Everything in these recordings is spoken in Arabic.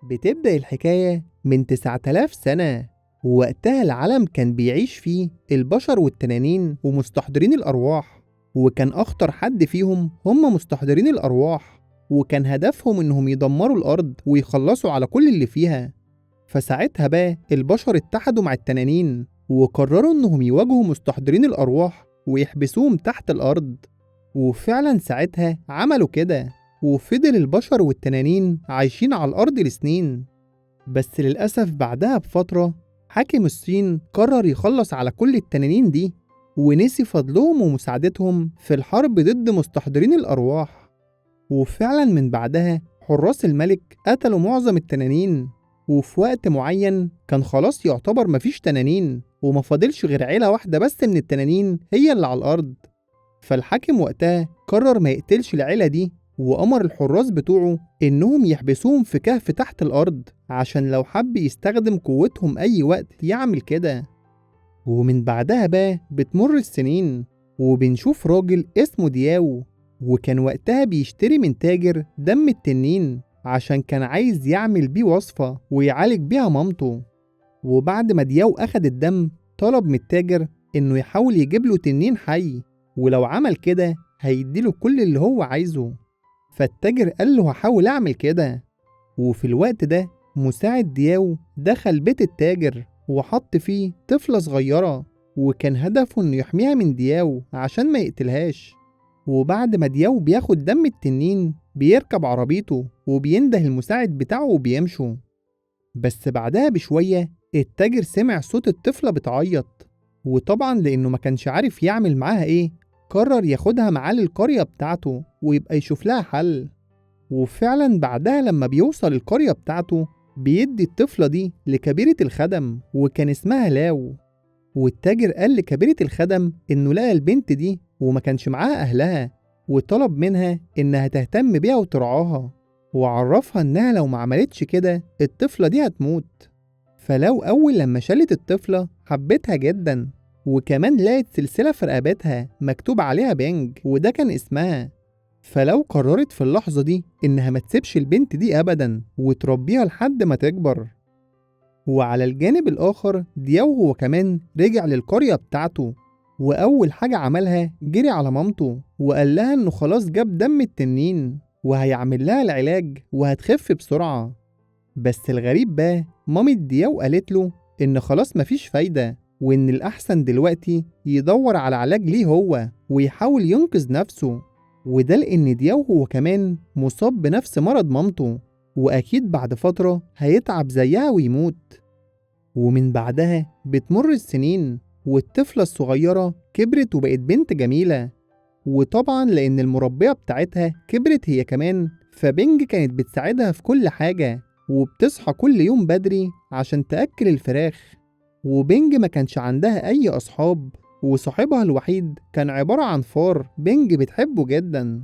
بتبدأ الحكاية من 9000 سنة، ووقتها العالم كان بيعيش فيه البشر والتنانين ومستحضرين الأرواح، وكان أخطر حد فيهم هم مستحضرين الأرواح، وكان هدفهم إنهم يدمروا الأرض ويخلصوا على كل اللي فيها. فساعتها بقى البشر اتحدوا مع التنانين وقرروا إنهم يواجهوا مستحضرين الأرواح ويحبسوهم تحت الأرض. وفعلا ساعتها عملوا كده، وفضل البشر والتنانين عايشين على الأرض لسنين. بس للأسف بعدها بفترة حاكم الصين قرر يخلص على كل التنانين دي، ونسي فضلهم ومساعدتهم في الحرب ضد مستحضرين الأرواح. وفعلا من بعدها حراس الملك قتلوا معظم التنانين، وفي وقت معين كان خلاص يعتبر مفيش تنانين، ومفاضلش غير عيلة واحدة بس من التنانين هي اللي على الأرض. فالحاكم وقتها قرر ما يقتلش العيلة دي، وأمر الحراس بتوعه إنهم يحبسوهم في كهف تحت الأرض عشان لو حب يستخدم قوتهم أي وقت يعمل كده. ومن بعدها بقى بتمر السنين، وبنشوف راجل اسمه دياو، وكان وقتها بيشتري من تاجر دم التنين عشان كان عايز يعمل بيه وصفة ويعالج بيها مامته. وبعد ما دياو أخد الدم طلب من التاجر إنه يحاول يجيب له تنين حي، ولو عمل كده هيديله كل اللي هو عايزه. فالتاجر قال له هحاول أعمل كده. وفي الوقت ده مساعد دياو دخل بيت التاجر وحط فيه طفلة صغيرة، وكان هدفه إنه يحميها من دياو عشان ما يقتلهاش. وبعد ما دياو بياخد دم التنين بيركب عربيته وبينده المساعد بتاعه وبيمشوا. بس بعدها بشوية التاجر سمع صوت الطفلة بتعيط، وطبعا لأنه ما كانش عارف يعمل معاها إيه قرر ياخدها معاه للقرية بتاعته ويبقى يشوف لها حل. وفعلا بعدها لما بيوصل القرية بتاعته بيدي الطفلة دي لكبيرة الخدم وكان اسمها لاو. والتاجر قال لكبيرة الخدم إنه لقى البنت دي وما كانش معاها أهلها، وطلب منها إنها تهتم بيها وترعاها، وعرفها إنها لو ما عملتش كده الطفلة دي هتموت. فلو أول لما شالت الطفلة حبتها جدا، وكمان لقت سلسلة في رقبتها مكتوب عليها بينج وده كان اسمها. فلو قررت في اللحظة دي إنها ما تسيبش البنت دي أبدا وتربيها لحد ما تكبر. وعلى الجانب الآخر دياو هو كمان رجع للقرية بتاعته، وأول حاجة عملها جري على مامته وقال لها إنه خلاص جاب دم التنين وهيعمل لها العلاج وهتخف بسرعة. بس الغريب بقى مامة دياو قالت له إن خلاص مفيش فايدة، وإن الأحسن دلوقتي يدور على علاج ليه هو ويحاول ينقذ نفسه. وده لأن دياو هو كمان مصاب بنفس مرض مامته، وأكيد بعد فترة هيتعب زيها ويموت. ومن بعدها بتمر السنين، والطفلة الصغيرة كبرت وبقت بنت جميلة. وطبعا لأن المربية بتاعتها كبرت هي كمان، فبنج كانت بتساعدها في كل حاجة، وبتصحى كل يوم بدري عشان تأكل الفراخ. وبنج ما كانش عندها أي أصحاب، وصاحبها الوحيد كان عبارة عن فار بنج بتحبه جدا.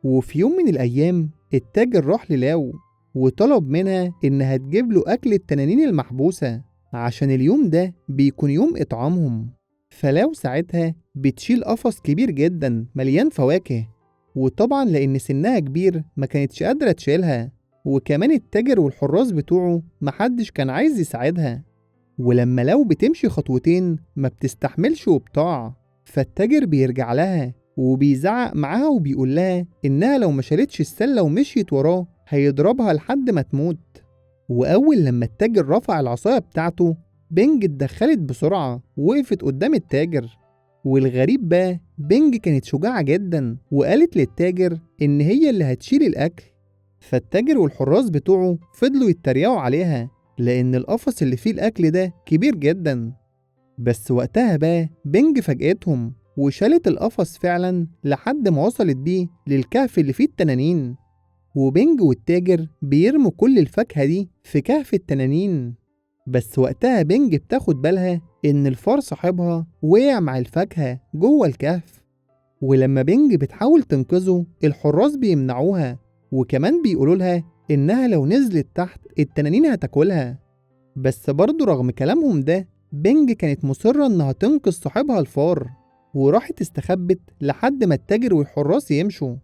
وفي يوم من الأيام التاجر راح للاو وطلب منها إنها تجيب له أكل التنانين المحبوسة عشان اليوم ده بيكون يوم إطعامهم. فلاو ساعتها بتشيل قفص كبير جدا مليان فواكه، وطبعا لأن سنها كبير ما كانتش قادرة تشيلها، وكمان التاجر والحراس بتوعه محدش كان عايز يساعدها. ولما لاو بتمشي خطوتين ما بتستحملش وبتقع، فالتاجر بيرجع لها وبيزعق معاها وبيقول لها إنها لو ما شالتش السلة ومشيت وراه هيضربها لحد ما تموت. وأول لما التاجر رفع العصاية بتاعته بنج اتدخلت بسرعة ووقفت قدام التاجر. والغريب بقى بنج كانت شجاعة جدا وقالت للتاجر إن هي اللي هتشيل الأكل. فالتاجر والحراس بتوعه فضلوا يتريقوا عليها لأن القفص اللي فيه الأكل ده كبير جدا. بس وقتها بقى بنج فاجأتهم وشالت القفص فعلا لحد ما وصلت بيه للكهف اللي فيه التنانين. وبنج والتاجر بيرموا كل الفاكهة دي في كهف التنانين. بس وقتها بنج بتاخد بالها إن الفار صاحبها وقع مع الفاكهة جوه الكهف. ولما بنج بتحاول تنقذه الحراس بيمنعوها، وكمان بيقولوا لها إنها لو نزلت تحت التنانين هتاكلها. بس برضه رغم كلامهم ده بنج كانت مصرة إنها تنقذ صاحبها الفار، وراحت استخبت لحد ما التاجر والحراس يمشوا.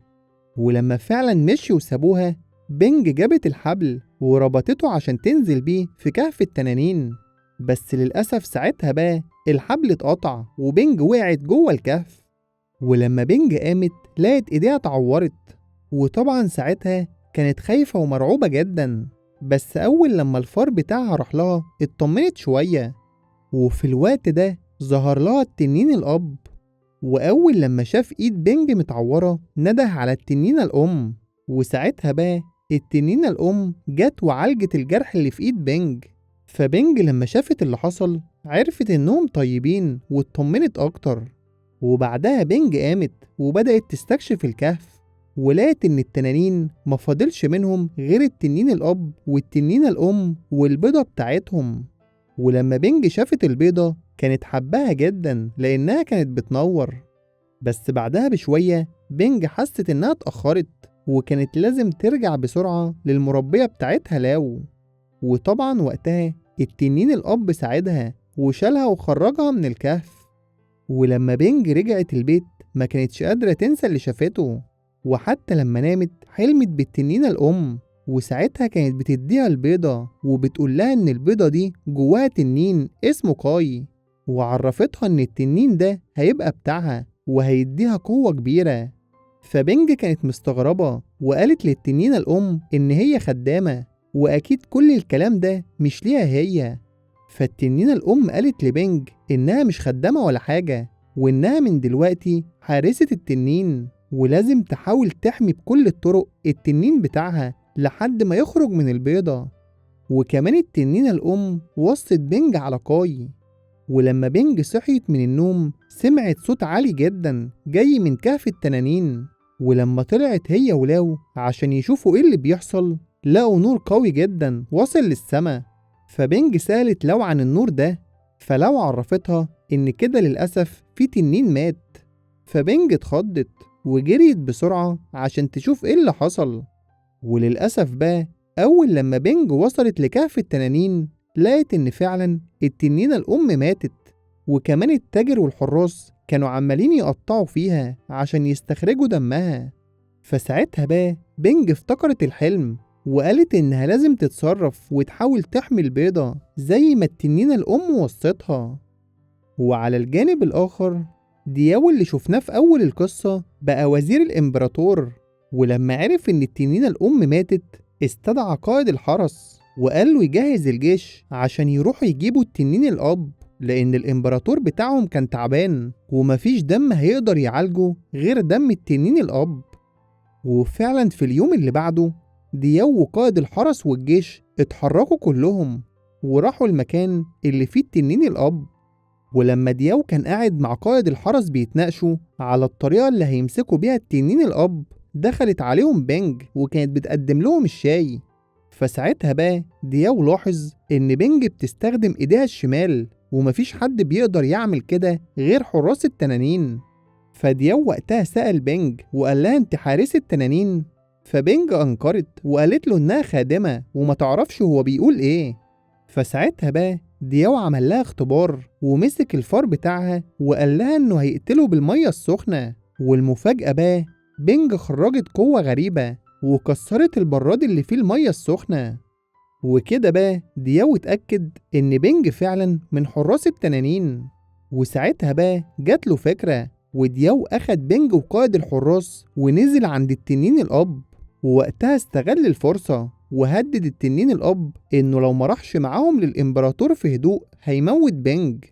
ولما فعلا مشي وسابوها بنج جابت الحبل وربطته عشان تنزل بيه في كهف التنانين، بس للأسف ساعتها بقى الحبل اتقطع وبنج وقعت جوه الكهف. ولما بنج قامت لقت ايديها اتعورت، وطبعا ساعتها كانت خايفة ومرعوبة جدا، بس أول لما الفار بتاعها راح لها اطمنت شوية. وفي الوقت ده ظهر لها التنين الأب، وأول لما شاف إيد بنج متعورة نده على التنينة الأم، وساعتها بقى التنينة الأم جت وعالجت الجرح اللي في إيد بنج. فبنج لما شافت اللي حصل عرفت إنهم طيبين واطمنت أكتر. وبعدها بنج قامت وبدأت تستكشف الكهف، ولقت إن التنانين مفاضلش منهم غير التنين الأب والتنينة الأم والبيضة بتاعتهم. ولما بنج شافت البيضة كانت حباها جدا لأنها كانت بتنور. بس بعدها بشوية بنج حست إنها اتأخرت وكانت لازم ترجع بسرعة للمربية بتاعتها لاو. وطبعا وقتها التنين الأب ساعدها وشالها وخرجها من الكهف. ولما بنج رجعت البيت ما كانتش قادرة تنسى اللي شافته، وحتى لما نامت حلمت بالتنينة الأم، وساعتها كانت بتديها البيضة وبتقول لها إن البيضة دي جواها تنين اسمه قاي، وعرفتها إن التنين ده هيبقى بتاعها وهيديها قوة كبيرة. فبنج كانت مستغربة وقالت للتنينة الأم إن هي خدامة، وأكيد كل الكلام ده مش ليها هي. فالتنينة الأم قالت لبنج إنها مش خدامة ولا حاجة، وإنها من دلوقتي حارسة التنين، ولازم تحاول تحمي بكل الطرق التنين بتاعها لحد ما يخرج من البيضة. وكمان التنينة الأم وصت بنج على قاي. ولما بنج صحيت من النوم سمعت صوت عالي جدا جاي من كهف التنانين، ولما طلعت هي ولاو عشان يشوفوا ايه اللي بيحصل لقوا نور قوي جدا وصل للسما. فبنج سألت لاو عن النور ده، فلاو عرفتها ان كده للأسف في تنين مات. فبنج اتخضت وجريت بسرعة عشان تشوف ايه اللي حصل. وللأسف بقى أول لما بنج وصلت لكهف التنانين لقيت إن فعلا التنينة الأم ماتت، وكمان التاجر والحراس كانوا عمالين يقطعوا فيها عشان يستخرجوا دمها. فساعتها بقى بنج افتكرت الحلم وقالت إنها لازم تتصرف وتحاول تحمي البيضة زي ما التنينة الأم وصتها. وعلى الجانب الآخر دياو اللي شفناه في أول القصة بقى وزير الإمبراطور، ولما عرف إن التنينة الأم ماتت استدعى قائد الحرس وقال له يجهز الجيش عشان يروحوا يجيبوا التنين الأب، لأن الإمبراطور بتاعهم كان تعبان ومفيش دم هيقدر يعالجه غير دم التنين الأب. وفعلا في اليوم اللي بعده دياو وقائد الحرس والجيش اتحركوا كلهم وراحوا المكان اللي فيه التنين الأب. ولما دياو كان قاعد مع قائد الحرس بيتناقشوا على الطريقة اللي هيمسكوا بيها التنين الأب دخلت عليهم بنج وكانت بتقدم لهم الشاي. فساعتها بقى دياو لاحظ إن بنج بتستخدم إيديها الشمال ومفيش حد بيقدر يعمل كده غير حراس التنانين. فدياو وقتها سأل بنج وقال لها انت حارس التنانين؟ فبنج أنكرت وقالت له إنها خادمة وما تعرفش هو بيقول إيه. فساعتها بقى دياو عمل لها اختبار ومسك الفار بتاعها وقال لها إنه هيقتله بالمية السخنة. والمفاجأة بقى بنج خرجت قوة غريبة وكسرت البراد اللي فيه المية السخنة. وكده بقى دياو اتأكد إن بنج فعلا من حراس التنانين. وساعتها بقى جات له فكرة، ودياو أخد بنج وقائد الحراس ونزل عند التنين الأب، ووقتها استغل الفرصة وهدد التنين الأب إنه لو مرحش معاهم للإمبراطور في هدوء هيموت بنج.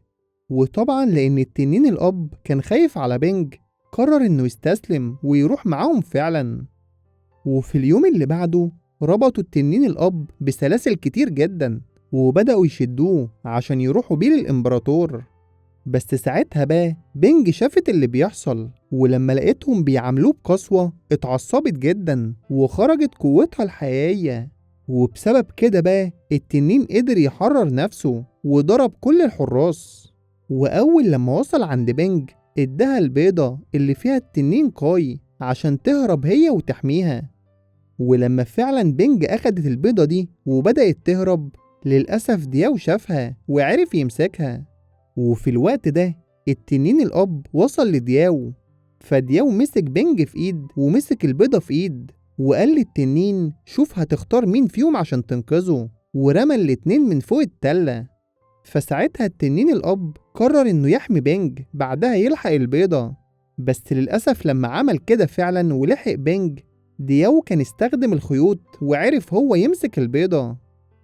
وطبعا لأن التنين الأب كان خايف على بنج قرر إنه يستسلم ويروح معاهم فعلا. وفي اليوم اللي بعده ربطوا التنين الأب بسلاسل كتير جدا وبدأوا يشدوه عشان يروحوا بيه للإمبراطور. بس ساعتها بقى بنج شافت اللي بيحصل، ولما لقيتهم بيعاملوه بقسوة اتعصبت جدا وخرجت قوتها الحقيقية. وبسبب كده بقى التنين قدر يحرر نفسه وضرب كل الحراس. وأول لما وصل عند بنج اداها البيضة اللي فيها التنين قاي عشان تهرب هي وتحميها. ولما فعلا بنج أخدت البيضة دي وبدأت تهرب للأسف دياو شافها وعرف يمسكها. وفي الوقت ده التنين الأب وصل لدياو، فدياو مسك بنج في إيد ومسك البيضة في إيد وقال للتنين شوف هتختار مين فيهم عشان تنقذه، ورمى الاتنين من فوق التلة. فساعتها التنين الأب قرر إنه يحمي بينج بعدها يلحق البيضة. بس للأسف لما عمل كده فعلا ولحق بينج، دياو كان استخدم الخيوط وعرف هو يمسك البيضة.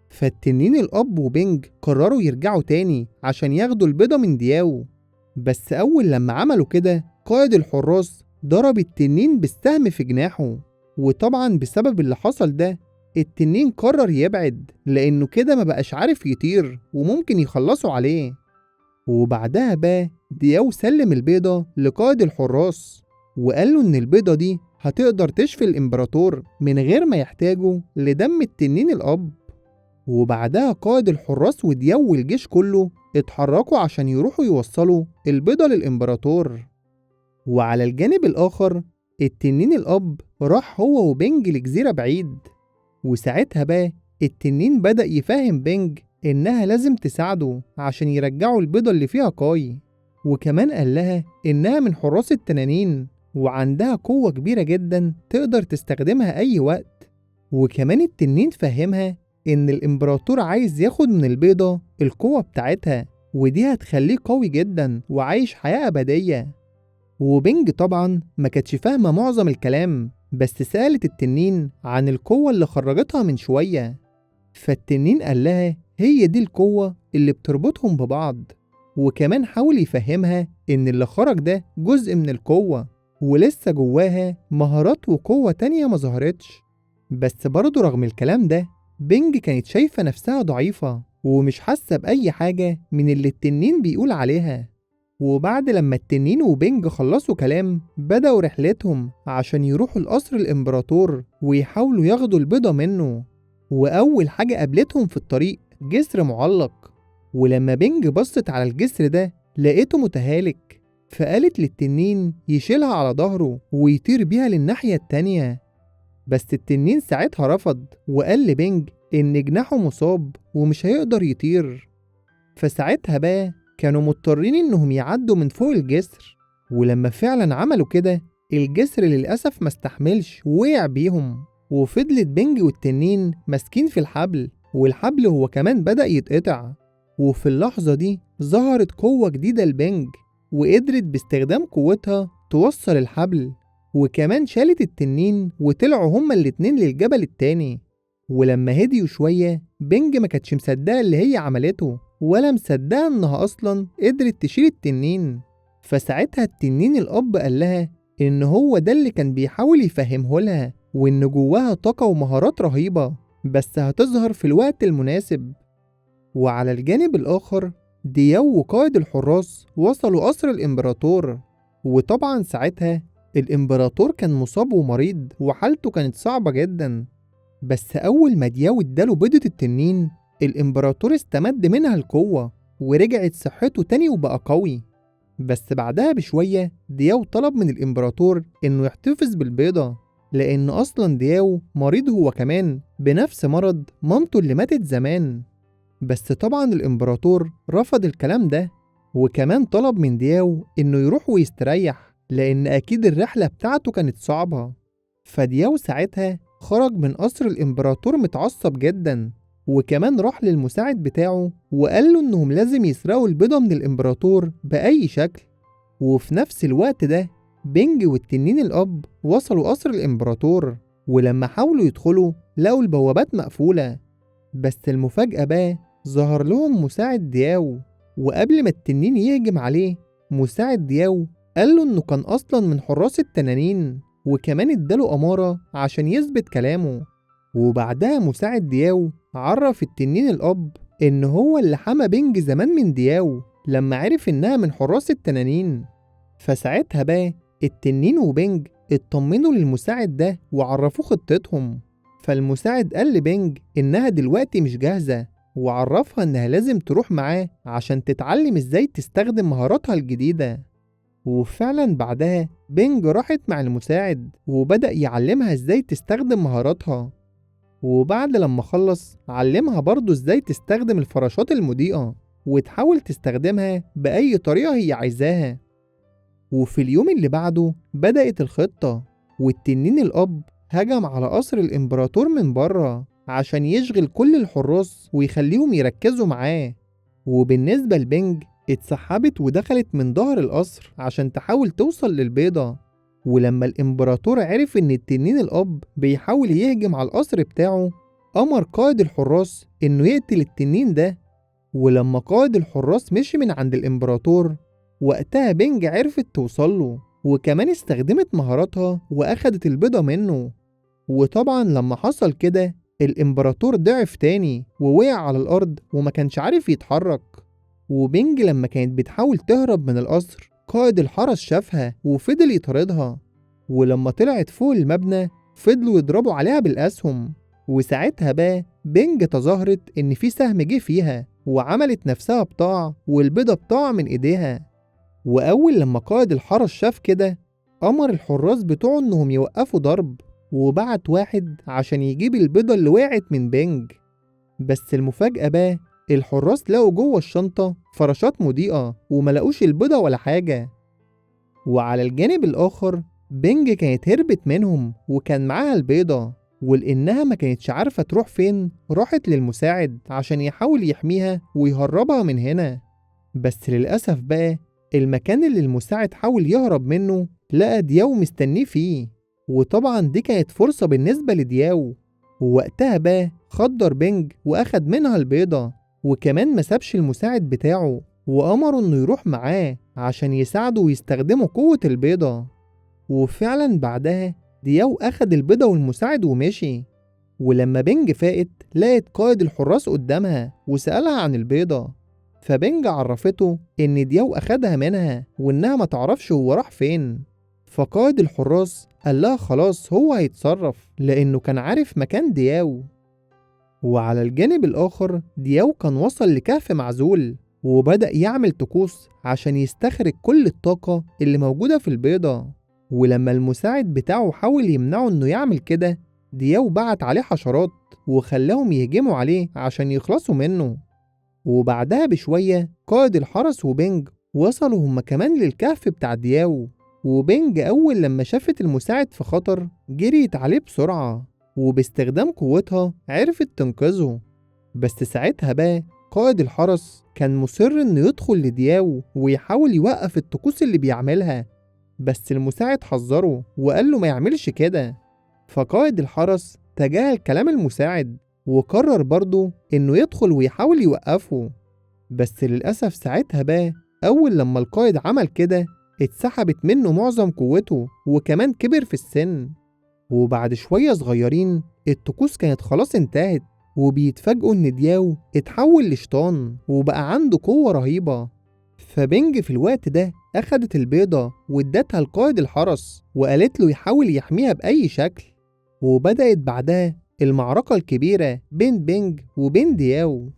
فالتنين الأب وبينج قرروا يرجعوا تاني عشان ياخدوا البيضة من دياو. بس أول لما عملوا كده قائد الحراس ضرب التنين بالسهم في جناحه. وطبعا بسبب اللي حصل ده التنين قرر يبعد، لأنه كده ما بقاش عارف يطير وممكن يخلصوا عليه. وبعدها بقى دياو سلم البيضة لقائد الحراس، وقال له إن البيضة دي هتقدر تشفي الإمبراطور من غير ما يحتاجوا لدم التنين الأب. وبعدها قائد الحراس ودياو والجيش كله اتحركوا عشان يروحوا يوصلوا البيضة للإمبراطور. وعلى الجانب الآخر التنين الأب راح هو وبينج لجزيرة بعيد. وساعتها بقى التنين بدأ يفهم بينج إنها لازم تساعده عشان يرجعوا البيضة اللي فيها كاي. وكمان قال لها إنها من حراس التنانين وعندها قوة كبيرة جدا تقدر تستخدمها أي وقت. وكمان التنين فهمها إن الإمبراطور عايز ياخد من البيضة القوة بتاعتها، ودي هتخليه قوي جدا وعايش حياة أبدية. وبينج طبعا ما كانتش فاهمة معظم الكلام، بس سألت التنين عن القوة اللي خرجتها من شوية. فالتنين قال لها هي دي القوة اللي بتربطهم ببعض. وكمان حاول يفهمها إن اللي خرج ده جزء من القوة، ولسه جواها مهارات وقوة تانية ما ظهرتش. بس برضه رغم الكلام ده بينج كانت شايفة نفسها ضعيفة ومش حاسة بأي حاجة من اللي التنين بيقول عليها. وبعد لما التنين وبينج خلصوا كلام بدأوا رحلتهم عشان يروحوا لقصر الإمبراطور ويحاولوا ياخدوا البيضة منه. وأول حاجة قابلتهم في الطريق جسر معلق. ولما بينج بصت على الجسر ده لقيته متهالك، فقالت للتنين يشيلها على ظهره ويطير بيها للناحية التانية. بس التنين ساعتها رفض وقال لبينج إن جناحه مصاب ومش هيقدر يطير. فساعتها بقى كانوا مضطرين إنهم يعدوا من فوق الجسر. ولما فعلا عملوا كده الجسر للأسف ما استحملش ووقع بيهم. وفضلت بينج والتنين ماسكين في الحبل، والحبل هو كمان بدأ يتقطع. وفي اللحظة دي ظهرت قوة جديدة لبينج، وقدرت باستخدام قوتها توصل الحبل. وكمان شالت التنين وطلعوا هما الاتنين للجبل التاني. ولما هديوا شوية بينج ما كانتش مصدقة اللي هي عملته، ولا مصدقة انها اصلا قدرت تشيل التنين. فساعتها التنين الاب قال لها ان هو ده اللي كان بيحاول يفهمه لها، وان جواها طاقة ومهارات رهيبة بس هتظهر في الوقت المناسب. وعلى الجانب الاخر دياو وقائد الحراس وصلوا قصر الامبراطور. وطبعا ساعتها الامبراطور كان مصاب ومريض وحالته كانت صعبة جدا. بس اول ما دياو اداله بيضة التنين الامبراطور استمد منها القوة ورجعت صحته تاني وبقى قوي. بس بعدها بشوية دياو طلب من الامبراطور انه يحتفظ بالبيضة، لان اصلا دياو مريض هو كمان بنفس مرض مامته اللي ماتت زمان. بس طبعا الامبراطور رفض الكلام ده، وكمان طلب من دياو انه يروح ويستريح لان اكيد الرحلة بتاعته كانت صعبة. فدياو ساعتها خرج من قصر الامبراطور متعصب جدا، وكمان راح للمساعد بتاعه وقال له انهم لازم يسرقوا البيضة من الامبراطور بأي شكل. وفي نفس الوقت ده بينج والتنين الأب وصلوا قصر الامبراطور، ولما حاولوا يدخلوا لقوا البوابات مقفولة. بس المفاجأة بقى ظهر لهم مساعد دياو، وقبل ما التنين يهجم عليه مساعد دياو قال له انه كان اصلا من حراس التنانين، وكمان اداله أمارة عشان يثبت كلامه. وبعدها مساعد دياو عرف التنين الأب إن هو اللي حمى بينج زمان من دياو لما عرف إنها من حراس التنانين. فساعتها بقى التنين وبينج اطمنوا للمساعد ده وعرفوه خطتهم. فالمساعد قال لبينج إنها دلوقتي مش جاهزة، وعرفها إنها لازم تروح معاه عشان تتعلم إزاي تستخدم مهاراتها الجديدة. وفعلا بعدها بينج راحت مع المساعد وبدأ يعلمها إزاي تستخدم مهاراتها. وبعد لما خلص علمها برضو إزاي تستخدم الفراشات المضيئة وتحاول تستخدمها بأي طريقة هي عايزاها. وفي اليوم اللي بعده بدأت الخطة، والتنين الأب هجم على قصر الإمبراطور من بره عشان يشغل كل الحراس ويخليهم يركزوا معاه. وبالنسبة لبنج، اتسحبت ودخلت من ظهر القصر عشان تحاول توصل للبيضة. ولما الإمبراطور عرف إن التنين الأب بيحاول يهجم على القصر بتاعه، أمر قائد الحراس إنه يقتل التنين ده. ولما قائد الحراس مشي من عند الإمبراطور، وقتها بنج عرفت توصله، وكمان استخدمت مهاراتها وأخدت البيضة منه. وطبعا لما حصل كده، الإمبراطور ضعف تاني ووقع على الأرض وما كانش عارف يتحرك. وبنج لما كانت بتحاول تهرب من القصر، قائد الحرس شافها وفضل يطاردها. ولما طلعت فوق المبنى، فضلوا يضربوا عليها بالأسهم. وساعتها بقى بنج تظاهرت إن في سهم جه فيها، وعملت نفسها بطاع، والبيضة بتقع من إيديها. وأول لما قائد الحرس شاف كده، أمر الحراس بتوعه إنهم يوقفوا ضرب، وبعت واحد عشان يجيب البيضة اللي وقعت من بنج. بس المفاجأة بقى، الحراس لقوا جوه الشنطة فراشات مضيئة وملقوش البيضة ولا حاجة. وعلى الجانب الآخر، بنج كانت هربت منهم وكان معاها البيضة، ولأنها ما كانتش عارفة تروح فين، راحت للمساعد عشان يحاول يحميها ويهربها من هنا. بس للأسف بقى، المكان اللي المساعد حاول يهرب منه لقى دياو مستنيه فيه. وطبعا دي كانت فرصة بالنسبة لدياو. ووقتها بقى خدر بنج وأخد منها البيضة، وكمان ما سابش المساعد بتاعه، وأمره إنه يروح معاه عشان يساعده ويستخدموا قوة البيضة. وفعلا بعدها دياو أخد البيضة والمساعد ومشي. ولما بنج فاقت، لقت قائد الحراس قدامها وسألها عن البيضة. فبنج عرفته إن دياو أخدها منها وإنها ما تعرفش هو راح فين. فقائد الحراس قال لها خلاص هو هيتصرف، لأنه كان عارف مكان دياو. وعلى الجانب الآخر، دياو كان وصل لكهف معزول، وبدأ يعمل طقوس عشان يستخرج كل الطاقة اللي موجودة في البيضة. ولما المساعد بتاعه حاول يمنعه إنه يعمل كده، دياو بعت عليه حشرات وخلاهم يهجموا عليه عشان يخلصوا منه. وبعدها بشوية، قائد الحرس وبنج وصلوا هما كمان للكهف بتاع دياو. وبنج أول لما شافت المساعد في خطر، جريت عليه بسرعة، وباستخدام قوتها عرفت تنقذه. بس ساعتها بقى قائد الحرس كان مصر إنه يدخل لدياو ويحاول يوقف الطقوس اللي بيعملها. بس المساعد حذره وقال له ما يعملش كده. فقائد الحرس تجاهل كلام المساعد، وقرر برضه إنه يدخل ويحاول يوقفه. بس للأسف ساعتها بقى، أول لما القائد عمل كده، اتسحبت منه معظم قوته وكمان كبر في السن. وبعد شوية صغيرين، الطقوس كانت خلاص انتهت، وبيتفاجئوا إن دياو اتحول لشيطان وبقى عنده قوة رهيبة. فبنج في الوقت ده أخدت البيضة وادتها لقائد الحرس، وقالت له يحاول يحميها بأي شكل. وبدأت بعدها المعركة الكبيرة بين بنج وبين دياو.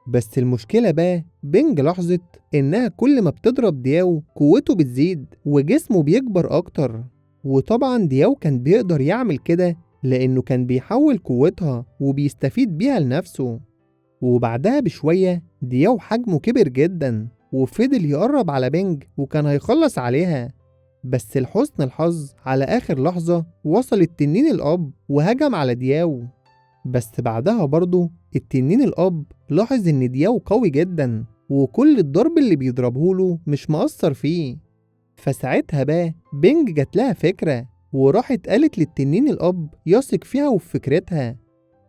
بس المشكلة بقى، بنج لاحظت إنها كل ما بتضرب دياو قوته بتزيد وجسمه بيكبر أكتر. وطبعا دياو كان بيقدر يعمل كده لأنه كان بيحول قوتها وبيستفيد بيها لنفسه. وبعدها بشوية، دياو حجمه كبر جدا وفضل يقرب على بنج وكان هيخلص عليها. بس لحسن الحظ، على آخر لحظة وصل التنين الأب وهجم على دياو. بس بعدها برضه التنين الأب لاحظ إن دياو قوي جدا، وكل الضرب اللي بيضربهوله مش مأثر فيه. فساعتها بقى بنج جات لها فكرة، وراحت قالت للتنين الأب يثق فيها وفي فكرتها.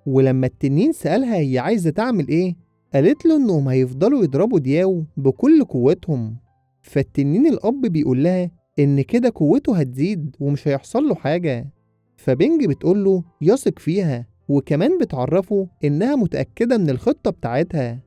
ولما التنين سألها هي عايزة تعمل إيه، قالت له إنهم هيفضلوا يضربوا دياو بكل قوتهم. فالتنين الأب بيقول لها إن كده قوته هتزيد ومش هيحصل له حاجة. فبنج بتقول له يثق فيها، وكمان بتعرفه إنها متأكدة من الخطة بتاعتها.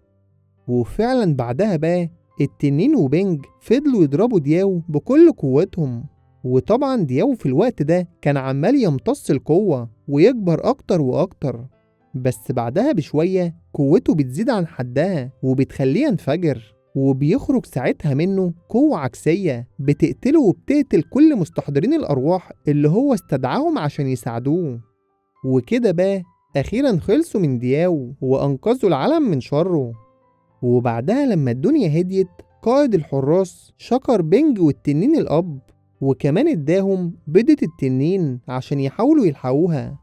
وفعلا بعدها بقى التنين وبنج فضلوا يضربوا دياو بكل قوتهم. وطبعا دياو في الوقت ده كان عمال يمتص القوة ويكبر أكتر وأكتر. بس بعدها بشوية قوته بتزيد عن حدها وبتخليه ينفجر، وبيخرج ساعتها منه قوة عكسية بتقتله وبتقتل كل مستحضرين الأرواح اللي هو استدعاهم عشان يساعدوه. وكده بقى أخيرا خلصوا من دياو وأنقذوا العالم من شره. وبعدها لما الدنيا هديت، قائد الحراس شكر بنج والتنين الأب، وكمان اداهم بيضة التنين عشان يحاولوا يلحقوها.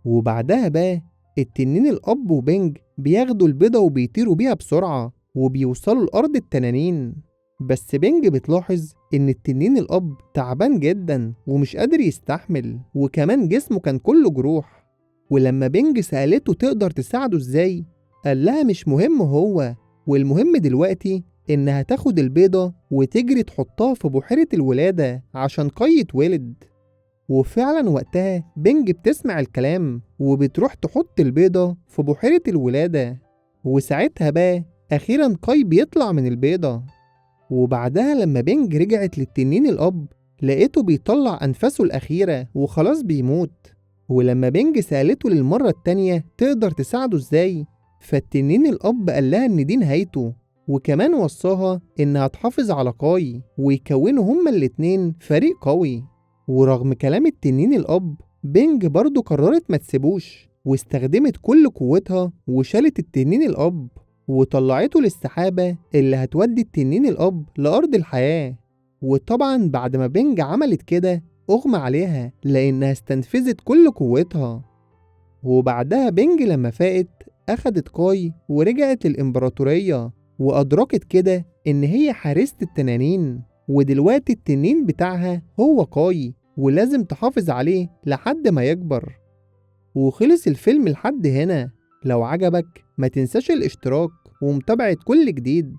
وبعدها بقى التنين الأب وبنج بياخدوا البيضة وبيطيروا بيها بسرعة وبيوصلوا لأرض التنانين. بس بنج بتلاحظ إن التنين الأب تعبان جدا ومش قادر يستحمل، وكمان جسمه كان كله جروح. ولما بنج سألته تقدر تساعده ازاي، قال لها مش مهم هو، والمهم دلوقتي إنها تاخد البيضة وتجري تحطها في بحيرة الولادة عشان قي يتولد. وفعلا وقتها بنج بتسمع الكلام وبتروح تحط البيضة في بحيرة الولادة. وساعتها بقى أخيرا قي بيطلع من البيضة. وبعدها لما بنج رجعت للتنين الأب لقيته بيطلع أنفاسه الأخيرة وخلاص بيموت. ولما بنج سألته للمرة التانية تقدر تساعده ازاي، فالتنين الأب قال لها إن دي نهايته، وكمان وصاها إنها تحافظ على قاي ويكونوا هما الاتنين فريق قوي. ورغم كلام التنين الأب، بنج برضه قررت ما تسيبوش، واستخدمت كل قوتها وشالت التنين الأب وطلعته للسحابة اللي هتودي التنين الأب لأرض الحياة. وطبعا بعد ما بنج عملت كده أغمى عليها لأنها استنفذت كل قوتها. وبعدها بنج لما فاقت أخدت قاي ورجعت للإمبراطورية، وأدركت كده إن هي حارسة التنانين، ودلوقتي التنين بتاعها هو قاي ولازم تحافظ عليه لحد ما يكبر. وخلص الفيلم لحد هنا. لو عجبك ما تنساش الاشتراك ومتابعة كل جديد.